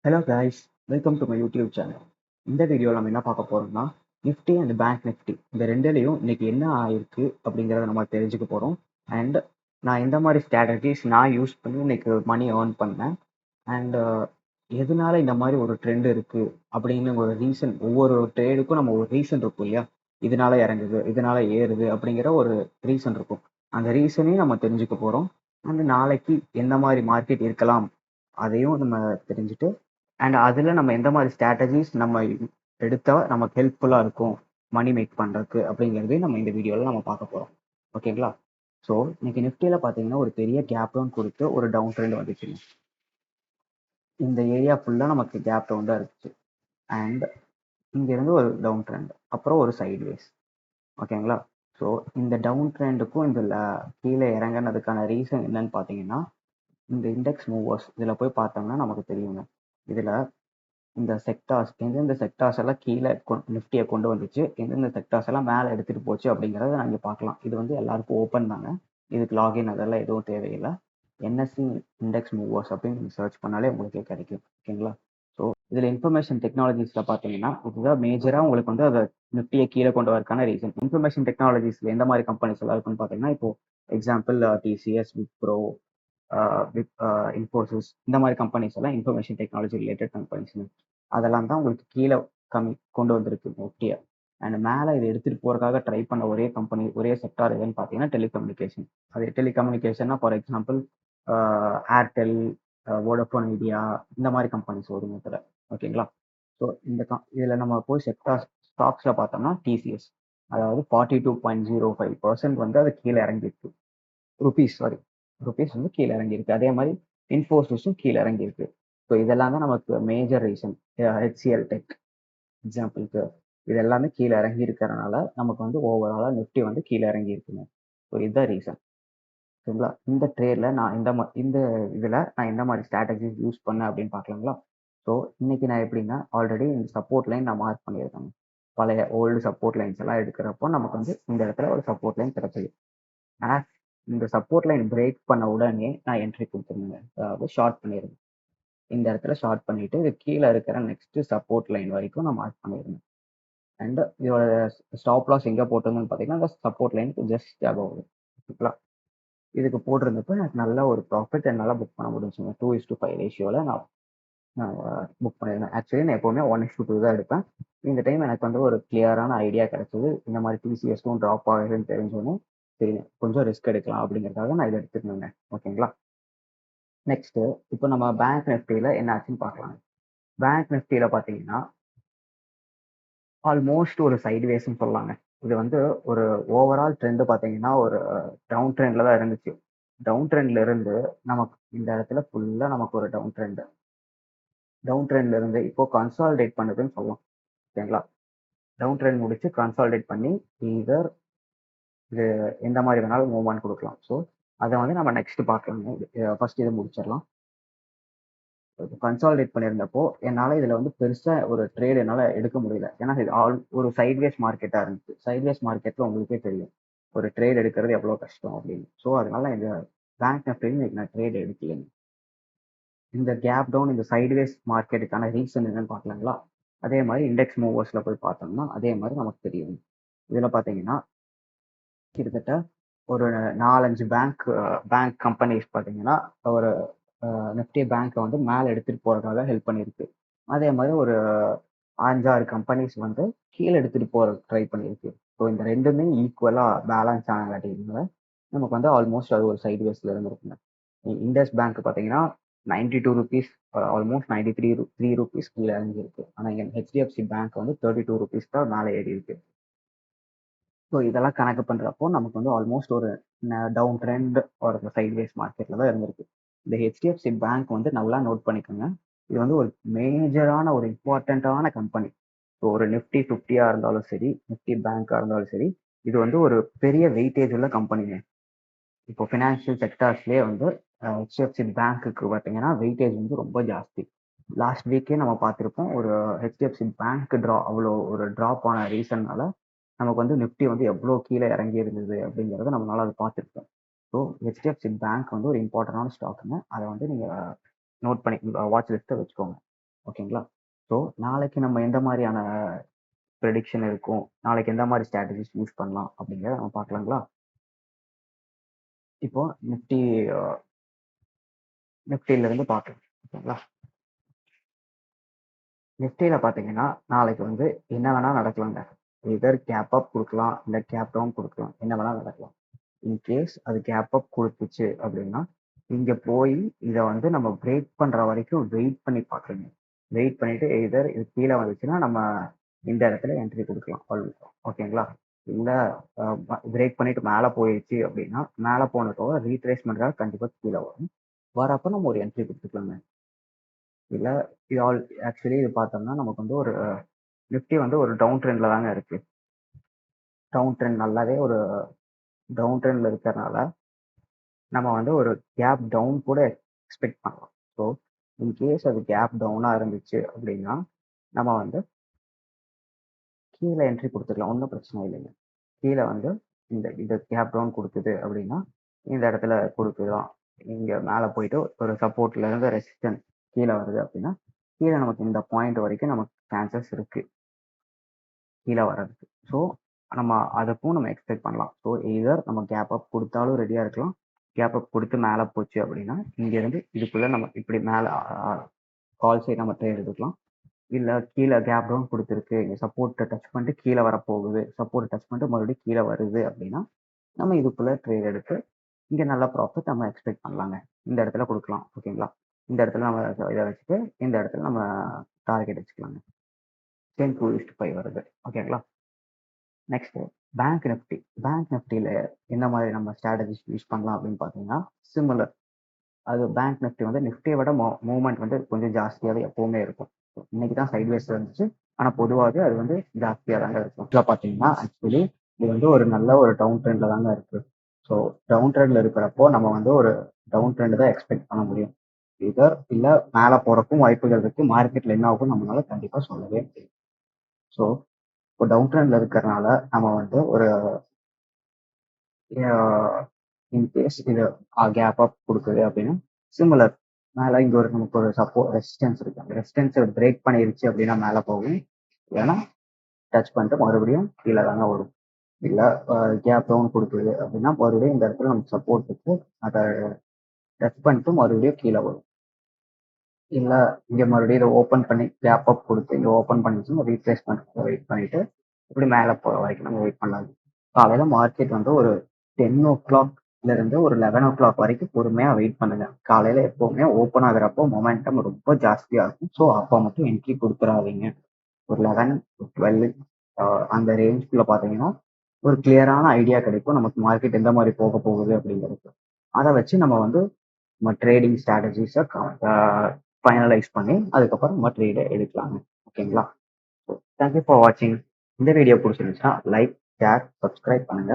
Hello guys, welcome to my YouTube channel. இந்த வீடியோவில் நம்ம என்ன பார்க்க போறோம்னா நிஃப்டி அண்ட் பேங்க் நிஃப்டி இந்த ரெண்டுலேயும் இன்னைக்கு என்ன ஆயிருக்கு அப்படிங்கிறத நம்ம தெரிஞ்சுக்க போகிறோம். அண்ட் நான் இந்த மாதிரி ஸ்ட்ராட்டஜிஸ் நான் யூஸ் பண்ணி இன்னைக்கு மணி ஏர்ன் பண்ணேன். அண்ட் எதனால இந்த மாதிரி ஒரு ட்ரெண்ட் இருக்கு அப்படின்னு ஒரு ரீசன், ஒவ்வொரு ட்ரேடுக்கும் நம்ம ஒரு ரீசன் இருக்கும் இல்லையா, இதனால இறங்குது இதனால ஏறுது அப்படிங்கிற ஒரு ரீசன் இருக்கும். அந்த ரீசனையும் நம்ம தெரிஞ்சுக்க போகிறோம். அண்ட் நாளைக்கு எந்த மாதிரி மார்க்கெட் இருக்கலாம் அதையும் நம்ம தெரிஞ்சுட்டு அண்ட் அதில் நம்ம எந்த மாதிரி ஸ்ட்ராட்டஜிஸ் நம்ம எடுத்தா நமக்கு ஹெல்ப்ஃபுல்லாக இருக்கும் மணி மேக் பண்ணுறதுக்கு அப்படிங்கிறதையும் நம்ம இந்த வீடியோவில் நம்ம பார்க்க போகிறோம். ஓகேங்களா? ஸோ இன்னைக்கு நிஃப்டியில் பார்த்தீங்கன்னா ஒரு பெரிய கேப் டவுன் கொடுத்து ஒரு டவுன் ட்ரெண்ட் வந்துச்சுங்க. இந்த ஏரியா ஃபுல்லாக நமக்கு கேப் டவுன் தான் இருந்துச்சு. அண்ட் இங்கேருந்து ஒரு டவுன் ட்ரெண்ட், அப்புறம் ஒரு சைட்வேஸ். ஓகேங்களா? ஸோ இந்த டவுன் ட்ரெண்டுக்கும் இந்த கீழே இறங்கினதுக்கான ரீசன் என்னன்னு பார்த்தீங்கன்னா, இந்த இண்டெக்ஸ் மூவர்ஸ் இதில் போய் பார்த்தோம்னா நமக்கு தெரியுங்க. இதில் இந்த செக்டார்ஸ் எந்தெந்த செக்டார்ஸ் எல்லாம் கீழே நிஃப்டியை கொண்டு வந்துச்சு, எந்தெந்த செக்டார்ஸ் எல்லாம் மேலே எடுத்துகிட்டு போச்சு அப்படிங்கிறத நாங்கள் பார்க்கலாம். இது வந்து எல்லாருக்கும் ஓப்பன் தாங்க, இதுக்கு லாகின் அதெல்லாம் எதுவும் தேவையில்லை. என்எஸ்சி இண்டெக்ஸ் மூவர்ஸ் அப்படின்னு நீங்கள் சர்ச் பண்ணாலே உங்களுக்கே கிடைக்கும். ஓகேங்களா? ஸோ இதில் இன்ஃபர்மேஷன் டெக்னாலஜிஸில் பார்த்தீங்கன்னா இதுதான் மேஜராக உங்களுக்கு வந்து அதை நிஃப்டியை கீழே கொண்டு வரக்கான ரீசன். இன்ஃபர்மேஷன் டெக்னாலஜிஸில் எந்த மாதிரி கம்பெனிஸ் எல்லாம் இருக்குன்னு பார்த்தீங்கன்னா, இப்போ எக்ஸாம்பிள் டிசிஎஸ், விப்ரோ, இன்ஃபோசிஸ், இந்த மாதிரி கம்பெனிஸ் எல்லாம் இன்ஃபர்மேஷன் டெக்னாலஜி ரிலேட்டட் கம்பெனிஸ். அதெல்லாம் தான் உங்களுக்கு கீழே கொண்டு வந்திருக்கு நிஃப்டியை. அண்ட் மேலே இதை எடுத்துகிட்டு போகிறதுக்காக ட்ரை பண்ண ஒரே கம்பெனி, ஒரே செக்டார் எதுன்னு பார்த்தீங்கன்னா டெலிகம்யூனிகேஷன். அது டெலிகம்யூனிகேஷன்னா for example Airtel, Vodafone Idea, இந்த மாதிரி கம்பெனிஸ் வரும் இதில். ஓகேங்களா? ஸோ இதில் நம்ம போய் ஸ்டாக்ஸில் பார்த்தோம்னா டிசிஎஸ், அதாவது 42.05% வந்து அது கீழே இறங்கியிருக்கு. ருபீஸ் வந்து கீழே இறங்கியிருக்கு. அதே மாதிரி இன்ஃபோசிஸும் கீழே இறங்கியிருக்கு. ஸோ இதெல்லாம் தான் நமக்கு மேஜர் ரீசன். ஹெச்சிஎல் டெக் எக்ஸாம்பிளுக்கு இது எல்லாமே கீழே இறங்கி இருக்கிறனால நமக்கு வந்து ஓவராலாக நிஃப்டி வந்து கீழே இறங்கி இருக்குங்க. ஸோ இதுதான் ரீசன். சரிங்களா? இந்த ட்ரேடில் நான் இந்த இதில் நான் எந்த மாதிரி ஸ்ட்ராட்டஜிஸ் யூஸ் பண்ணேன் அப்படின்னு பார்க்கலாங்களா? ஸோ இன்னைக்கு நான் எப்படின்னா, ஆல்ரெடி இந்த சப்போர்ட் லைன் நான் மார்க் பண்ணியிருக்கேன். பழைய ஓல்டு சப்போர்ட் லைன்ஸ் எல்லாம் எடுக்கிறப்போ நமக்கு வந்து இந்த இடத்துல ஒரு சப்போர்ட் லைன் கிடைச்சது. ஆனால் இந்த சப்போர்ட் லைன் பிரேக் பண்ண உடனே நான் என்ட்ரி கொடுத்துருந்தேங்க, அதாவது ஷார்ட் பண்ணியிருந்தேன். இந்த இடத்துல ஷார்ட் பண்ணிட்டு இது கீழே இருக்கிற நெக்ஸ்ட் சப்போர்ட் லைன் வரைக்கும் நான் மார்க் பண்ணியிருந்தேன். அண்ட் இதோட ஸ்டாப் லாஸ் எங்கே போட்டிருந்தேன்னு பார்த்தீங்கன்னா, அந்த சப்போர்ட் லைனுக்கு ஜஸ்ட் அபவ். ஓகேங்களா? இதுக்கு போட்டிருந்தப்போ எனக்கு நல்ல ஒரு ப்ராஃபிட் என்னால் புக் பண்ண முடிஞ்சுங்க. 2:5 ரேஷியோவில் நான் புக் பண்ணியிருந்தேன். ஆக்சுவலி நான் எப்போவுமே 1:2 தான் எடுப்பேன். இந்த டைம் எனக்கு வந்து ஒரு கிளியரான ஐடியா கிடைச்சது. இந்த மாதிரி டிசிஎஸ்க்கும் ட்ராப் ஆகுதுன்னு தெரிஞ்சோன்னே சரி கொஞ்சம் ரிஸ்க் எடுக்கலாம் அப்படிங்கிறதுக்காக நான் இதை எடுத்துருந்தேங்க. ஓகேங்களா? நெக்ஸ்ட் இப்போ நம்ம பேங்க் நிஃப்டியில் என்ன ஆச்சுன்னு பார்க்கலாம். பேங்க் நிஃப்டியில் பார்த்தீங்கன்னா ஆல்மோஸ்ட் ஒரு சைட்வேஸ்ன்னு சொல்லலாங்க. இது வந்து ஒரு ஓவரால் ட்ரெண்டு பார்த்தீங்கன்னா ஒரு டவுன் ட்ரெண்டில் தான் இருந்துச்சு. டவுன் ட்ரெண்ட்ல இருந்து நமக்கு இந்த இடத்துல ஃபுல்லாக நமக்கு ஒரு டவுன் ட்ரெண்ட்ல இருந்து இப்போ கன்சாலிடேட் பண்ணுதுன்னு சொல்லலாம். ஓகேங்களா? டவுன் ட்ரெண்ட் முடிச்சு கன்சாலிடேட் பண்ணி இதர் இது எந்த மாதிரி வேணாலும் மூவ்மெண்ட் கொடுக்கலாம். ஸோ அதை வந்து நம்ம நெக்ஸ்ட் பார்க்கலாம். ஃபர்ஸ்ட் இதை முடிச்சிடலாம். கன்சாலிடேட் பண்ணியிருந்தப்போ என்னால் இதில் வந்து பெருசாக ஒரு ட்ரேட் என்னால் எடுக்க முடியல. ஏன்னா இது ஒரு சைட்வேஸ் மார்க்கெட்டாக இருந்துச்சு. சைட்வேஸ் மார்க்கெட்டில் உங்களுக்கே தெரியும் ஒரு ட்ரேட் எடுக்கிறது எவ்வளோ கஷ்டம் அப்படின்னு. ஸோ அதனால இந்த பேங்க் நிஃப்டின்னு நான் ட்ரேட் எடுக்கலைங்க. இந்த கேப் டவுன், இந்த சைட்வேஸ் மார்க்கெட்டுக்கான ரீசன் என்னன்னு பார்க்கலாங்களா? அதே மாதிரி இண்டெக்ஸ் மூவர்ஸில் போய் பார்த்தோம்னா அதே மாதிரி நமக்கு தெரியும். இதில் பார்த்தீங்கன்னா கிட்டத்தட்ட ஒரு 4-5 பேங்க் கம்பெனிஸ் பார்த்தீங்கன்னா ஒரு நிஃப்டி பேங்க்கை வந்து மேலே எடுத்துகிட்டு போகிறதுக்காக ஹெல்ப் பண்ணியிருக்கு. அதே மாதிரி ஒரு 5-6 கம்பெனிஸ் வந்து கீழே எடுத்துகிட்டு போகிற ட்ரை பண்ணியிருக்கு. ஸோ இந்த ரெண்டுமே ஈக்குவலாக பேலன்ஸ் ஆனங்காட்டினால நமக்கு வந்து ஆல்மோஸ்ட் அது ஒரு சைட்வேஸில் இருந்துருக்குங்க. இண்டஸ் பேங்க் பார்த்தீங்கன்னா 92 ரூபீஸ், ஆல்மோஸ்ட் 93 ரூபீஸ் கீழே இறங்கியிருக்கு. ஆனால் இங்கே ஹெச்டிஎஃப்சி பேங்க் வந்து 32 ரூபீஸ் தான் மேலே ஏறி இருக்கு. ஸோ இதெல்லாம் கணக்கு பண்ணுறப்போ நமக்கு வந்து ஆல்மோஸ்ட் ஒரு டவுன் ட்ரெண்ட் ஒரு சைட்வேஸ் மார்க்கெட்டில் தான் இருந்திருக்கு. இந்த ஹெச்டிஎஃப்சி பேங்க் வந்து நல்லா நோட் பண்ணிக்கோங்க. இது வந்து ஒரு மேஜரான ஒரு இம்பார்ட்டண்ட்டான கம்பெனி. ஸோ ஒரு நிஃப்டி 50 இருந்தாலும் சரி, நிஃப்டி பேங்காக இருந்தாலும் சரி, இது வந்து ஒரு பெரிய வெயிட்டேஜ் உள்ள கம்பெனிங்க. இப்போ ஃபினான்ஷியல் செக்டார்ஸ்லேயே வந்து ஹெச்டிஎஃப்சி பேங்க்குக்கு பார்த்தீங்கன்னா வெயிட்டேஜ் வந்து ரொம்ப ஜாஸ்தி. லாஸ்ட் வீக்கே நம்ம பார்த்துருப்போம், ஒரு ஹெச்டிஎஃப்சி பேங்க் அவ்வளோ ஒரு ட்ராப் ஆன ரீசன்னால நமக்கு வந்து நிஃப்டி வந்து எவ்வளோ கீழே இறங்கி இருந்தது அப்படிங்கிறத நம்மளால அதை பார்த்துருக்கோம். ஸோ ஹெச்டிஎஃப்சி பேங்க் வந்து ஒரு இம்பார்ட்டண்டான ஸ்டாக்குங்க. அதை வந்து நீங்கள் நோட் பண்ணி வாட்ச் லிஸ்ட்டை வச்சுக்கோங்க. ஓகேங்களா? ஸோ நாளைக்கு நம்ம எந்த மாதிரியான ப்ரெடிக்ஷன் இருக்கும், நாளைக்கு எந்த மாதிரி ஸ்ட்ராட்டஜிஸ் யூஸ் பண்ணலாம் அப்படிங்கிறத நம்ம பார்க்கலாங்களா? இப்போ நிஃப்டியிலிருந்து பார்க்கலாம். ஓகேங்களா? நிஃப்டியில் பார்த்தீங்கன்னா நாளைக்கு வந்து என்ன வேணால் நடக்கலாங்க. எதர் கேப் அப் கொடுக்கலாம், இல்லை கேப் டவுன் கொடுக்கலாம், என்ன வேணால் நடக்கலாம். இன்கேஸ் அது கேப் அப் கொடுத்துச்சு அப்படின்னா இங்கே போய் இதை வந்து நம்ம பிரேக் பண்ணுற வரைக்கும் வெயிட் பண்ணி பார்க்கணும். வெயிட் பண்ணிட்டு எதர் இது கீழே வந்துச்சுன்னா நம்ம இந்த இடத்துல என்ட்ரி கொடுக்கலாம். ஓகேங்களா? இல்லை பிரேக் பண்ணிட்டு மேலே போயிடுச்சு அப்படின்னா மேலே போனதோட ரீட்ரேஸ்மெண்ட்டாக கண்டிப்பாக கீழே வரும். வரப்போ நம்ம ஒரு என்ட்ரி கொடுத்துக்கலாங்க. இல்லை இது ஆக்சுவலி இது பார்த்தோம்னா நமக்கு வந்து ஒரு நிஃப்டி வந்து ஒரு டவுன் ட்ரெண்டில் தாங்க இருக்கு. டவுன் ட்ரெண்ட் நல்லாவே ஒரு டவுன் ட்ரெண்டில் இருக்கிறனால நம்ம வந்து ஒரு கேப் டவுன் கூட எக்ஸ்பெக்ட் பண்ணலாம். ஸோ இன்கேஸ் அது கேப் டவுனாக இருந்துச்சு அப்படின்னா நம்ம வந்து கீழே என்ட்ரி கொடுத்துக்கலாம், ஒன்றும் பிரச்சனை இல்லைங்க. கீழே வந்து இந்த கேப் டவுன் கொடுக்குது அப்படின்னா இந்த இடத்துல கொடுக்கலாம். இங்கே மேலே போயிட்டு ஒரு சப்போர்ட்ல இருந்து ரெசிஸ்டன்ஸ் கீழே வருது அப்படின்னா கீழே நமக்கு இந்த பாயிண்ட் வரைக்கும் நமக்கு சான்சஸ் இருக்கு கீழே வர்றதுக்கு. ஸோ நம்ம அதுக்கும் நம்ம எக்ஸ்பெக்ட் பண்ணலாம். ஸோ எதர் நம்ம கேப் அப் கொடுத்தாலும் ரெடியாக இருக்கலாம். கேப் அப் கொடுத்து மேலே போச்சு அப்படின்னா இங்கேருந்து இதுக்குள்ளே நம்ம இப்படி மேலே கால் சைடு நம்ம ட்ரேட் எடுக்கலாம். இல்லை கீழே கேப் டவுன் கொடுத்துருக்கு, இங்கே சப்போர்ட்டை டச் பண்ணிட்டு கீழே வரப்போகுது, சப்போர்ட் டச் பண்ணிட்டு மறுபடியும் கீழே வருது அப்படின்னா நம்ம இதுக்குள்ளே ட்ரேட் எடுத்து இங்கே நல்ல ப்ராஃபிட் நம்ம எக்ஸ்பெக்ட் பண்ணலாங்க. இந்த இடத்துல கொடுக்கலாம். ஓகேங்களா? இந்த இடத்துல நம்ம இதை வச்சுட்டு இந்த இடத்துல நம்ம டார்கெட் வச்சுக்கலாங்க. 10:5 வருது. ஓகேங்களா? Next bank Nifty. பேங்க் நிஃப்டியில் என்ன மாதிரி நம்ம ஸ்ட்ராட்டஜிஸ் யூஸ் பண்ணலாம் அப்படின்னு பார்த்தீங்கன்னா சிமிலர். அது பேங்க் நிஃப்டி வந்து நிஃப்டியை விட மூவ்மெண்ட் வந்து கொஞ்சம் ஜாஸ்தியாகவே எப்போவுமே இருக்கும். இன்னைக்கு தான் சைட்வேஸ் இருந்துச்சு, ஆனால் பொதுவாகவே அது வந்து ஜாஸ்தியாக தாங்க இருக்கும். இதில் பார்த்தீங்கன்னா ஆக்சுவலி இது வந்து ஒரு நல்ல ஒரு டவுன் ட்ரெண்டில் தாங்க இருக்கு. ஸோ டவுன் ட்ரெண்டில் இருக்கிறப்போ நம்ம வந்து ஒரு டவுன் ட்ரெண்ட் தான் எக்ஸ்பெக்ட் பண்ண முடியும். இதர் இல்லை மேலே போகிறக்கும் வாய்ப்புகள் இருக்குது. மார்க்கெட்டில் என்ன ஆகும் நம்மளால கண்டிப்பாக சொல்லவே முடியும். ஸோ இப்போ டவுன் ட்ரெண்டில் இருக்கிறனால நம்ம வந்து ஒரு இன்கேஸ் இது கேப் அப் கொடுக்குது அப்படின்னா சிமிலர் மேலே இங்கே ஒரு நமக்கு ஒரு ரெசிஸ்டன்ஸ் இருக்கு. அந்த ரெசிஸ்டன்ஸை பிரேக் பண்ணிருச்சு அப்படின்னா மேலே போகும், இல்லைன்னா டச் பண்ணிட்டு மறுபடியும் கீழே தாங்க வரும். இல்லை கேப் டவுன் கொடுக்குது அப்படின்னா மறுபடியும் இந்த இடத்துல நமக்கு சப்போர்ட் இருக்கு, அதை டச் பண்ணிட்டு மறுபடியும் கீழே வரும். இல்லை இங்கே மறுபடியும் இதை ஓப்பன் பண்ணி கேப் அப் கொடுத்து இங்கே ஓப்பன் பண்ணிச்சு ரீப்ளேஸ்மெண்ட் வெயிட் பண்ணிட்டு இப்படி மேலே போகிற வரைக்கும் நம்ம வெயிட் பண்ணலாம். காலையில் மார்க்கெட் வந்து ஒரு 10 o'clock இருந்து ஒரு 11 o'clock வரைக்கும் பொறுமையாக வெயிட் பண்ணுங்க. காலையில் எப்போவுமே ஓப்பன் ஆகுறப்போ மொமெண்டம் ரொம்ப ஜாஸ்தியாக இருக்கும். ஸோ அப்போ மட்டும் என்ட்ரி கொடுத்துடாதீங்க. ஒரு 11 12 அந்த ரேஞ்சுக்குள்ளே பார்த்தீங்கன்னா ஒரு கிளியரான ஐடியா கிடைக்கும் நமக்கு மார்க்கெட் எந்த மாதிரி போக போகுது அப்படிங்கிறது. அதை வச்சு நம்ம வந்து நம்ம ட்ரேடிங் ஸ்ட்ராட்டஜிஸை ஃபைனலைஸ் பண்ணி அதுக்கப்புறம் நம்ம ட்ரேடை எடுக்கலாங்க. ஓகேங்களா? தேங்க்யூ ஃபார் வாட்சிங். இந்த வீடியோ பிடிச்சிருந்துச்சுன்னா லைக், ஷேர், சப்ஸ்கிரைப் பண்ணுங்க.